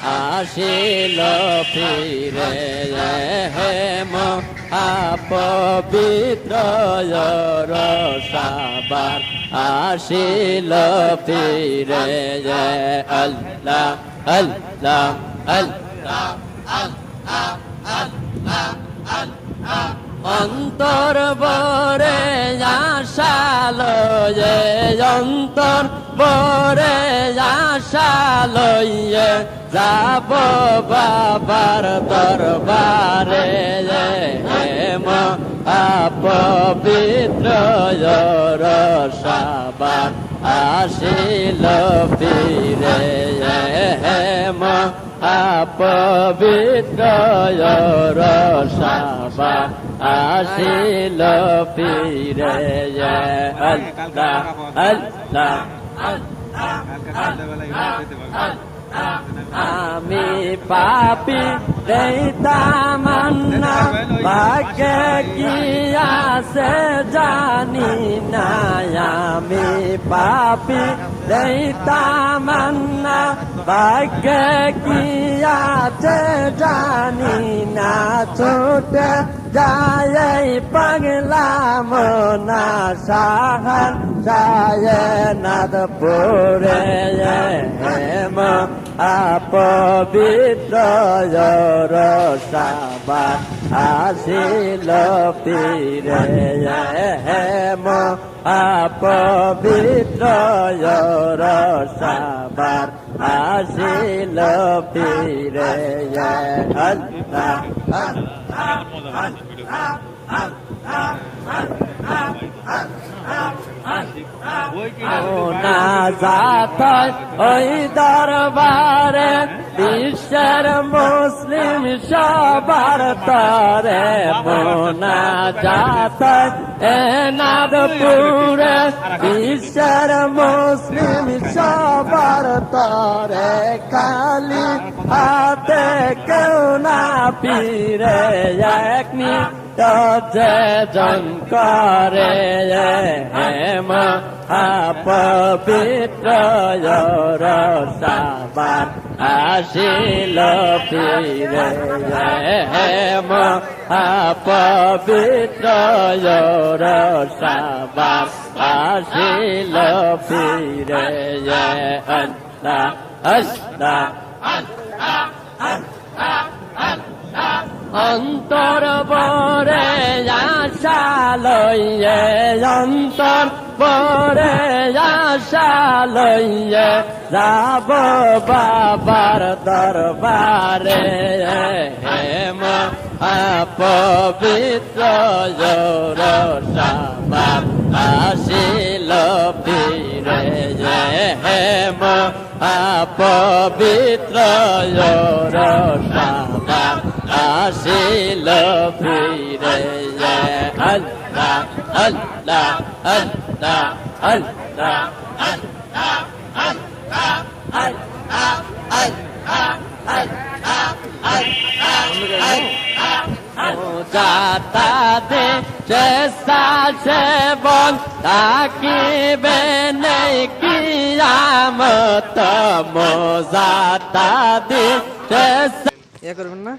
আসিল ফিরে হে মহাপবিত্র রসাবার আসিল ফিরে আল্লাহ আল্লাহ আল্লাহ আল্লাহ আল্লাহ আল্লাহ অন্তর বরে আশালো যে অন্তর বরে আশালো যাব বাবার দরবারে মহাপবিত্র রসাবার আসিল ফিরে মহাপবিত্র রসাবার আসিল ফিরে আল্লাহ আল্লাহ আমি পাপি তামান্না ভাগ্যে কি আছে জানি না আমি পাপি তামান্না ভাগ্যে কি আছে জানি না ছোটে যায় পাগলা মনা সাহান যায় নাদপুরে আপবিত্র রসাবার আসিল ফিরে আপবিত্র রসাবার আসিল ফিরে আল্লাহ না যাত ওই দরবারে বিশ্বের মুসলিম সবার তরে মোনা যাত নাদপুরে বিশ্বের মুসলিম সবার তরে খালি হাতে কেউ না ফিরে একনি যে জন করে মহাপবিত্র রসাবার আসিল ফিরে মহাপবিত্র রসাবার আসিল ফিরে আল্লাহ আল্লাহ আল্লাহ আল্লাহ আল্লাহ অন্তর বরে আশা লইয়ে অন্তর বরে আশা লইয়ে যাব বাবার দরবারে মহাপবিত্র রসাবার আসিল ফিরে মহাপবিত্র রসাবার আসিল ফিরে আল্লাহ আল্লাহ আল্লাহ আল্লাহ আল্লাহ আল্লাহ আল্লাহ যাতা দে চেষ্টা সে বল তাকিবে নেই কিয়ামত মোজাতা দে চেষ্টা করবেন না।